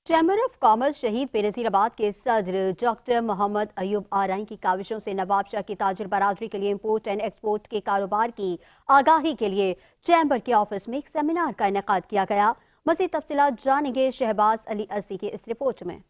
Chamber of commerce शहीद बेनज़ीराबाद के सदर डॉक्टर मोहम्मद अयूब आरई की काविशों से नवाबशाह की ताजिर बरादरी के लिए इंपोर्ट एंड एक्सपोर्ट के कारोबार की आगाही के लिए चैम्बर के ऑफिस में एक सेमिनार का इनेकाद किया गया। मज़ीद तफसीलात जानेंगे शहबाज अली अस्सी की इस रिपोर्ट में।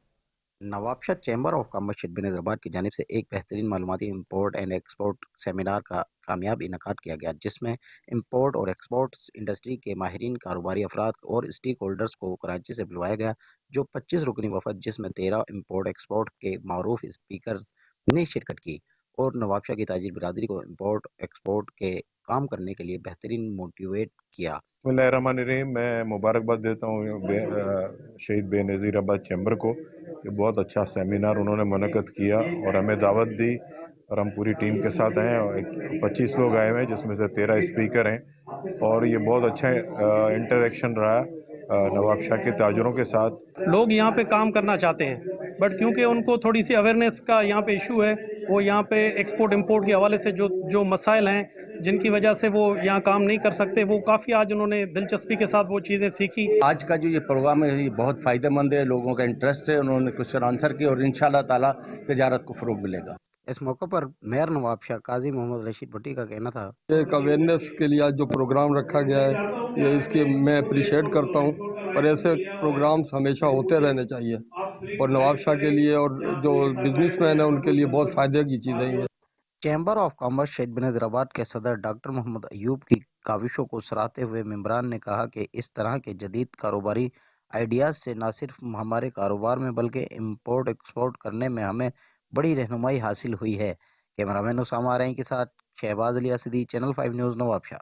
Nawabshah chamber of commerce Benazirabad की जानिब से एक बेहतरीन मालूमाती इंपोर्ट एंड एक्सपोर्ट सेमिनार का कामयाब इनेकाद किया गया, जिसमें इंपोर्ट और एक्सपोर्ट इंडस्ट्री के माहिरीन, कारोबारी अफराद और स्टेक होल्डर्स को कराची से बुलवाया गया। जो 25 रुकनी वफद, जिसमें 13 इंपोर्ट एक्सपोर्ट के मारूफ स्पीकर्स ने शिरकत की और नवाबशाह की ताजिर बिरादरी को इंपोर्ट एक्सपोर्ट के काम करने के लिए बेहतरीन मोटिवेट किया। बिस्मिल्लाहिर्रहमानिर्रहीम। मैं मुबारकबाद देता हूँ शहीद बेनज़ीराबाद चैम्बर को कि बहुत अच्छा सेमिनार उन्होंने मुनक़्क़द किया और हमें दावत दी और हम पूरी टीम के साथ हैं और 25 लोग आए हुए हैं, जिसमें से 13 स्पीकर हैं और ये बहुत अच्छा इंटरेक्शन रहा नवाबशाह के ताजरों के साथ। लोग यहाँ पे काम करना चाहते हैं, बट क्योंकि उनको थोड़ी सी अवेयरनेस का यहाँ पे इशू है, वो यहाँ पे एक्सपोर्ट इंपोर्ट के हवाले से जो मसाइल हैं जिनकी वजह से वो यहाँ काम नहीं कर सकते, वो काफ़ी आज उन्होंने दिलचस्पी के साथ वो चीज़ें सीखी। आज का जो ये प्रोग्राम है ये बहुत फ़ायदेमंद है, लोगों का इंटरेस्ट है, उन्होंने क्वेश्चन आंसर किए और इंशाअल्लाह ताला तिजारत को फ़रोग़ मिलेगा। इस मौके पर मेयर नवाबशाह काजी मोहम्मद रशीद भट्टी का कहना था, एक अवेयरनेस के लिए आज जो प्रोग्राम रखा गया है ये इसके मैं अप्रिशिएट करता हूँ और ऐसे प्रोग्राम्स हमेशा होते रहने चाहिए और नवाबशाह के लिए और जो बिजनेसमैन है उनके लिए बहुत फ़ायदे की चीज़ें हैं ये। चैम्बर ऑफ कॉमर्स शहीद बेनज़ीराबाद के सदर डॉक्टर मोहम्मद अयूब की काविशों को सराहते हुए मेंबरान ने कहा कि इस तरह के जदीद कारोबारी आइडियाज़ से न सिर्फ हमारे कारोबार में बल्कि इंपोर्ट एक्सपोर्ट करने में हमें बड़ी रहनुमाई हासिल हुई है। कैमरामैन उसामा आरई के साथ शहबाज अली असदी, चैनल 5 न्यूज़, नवाबशाह।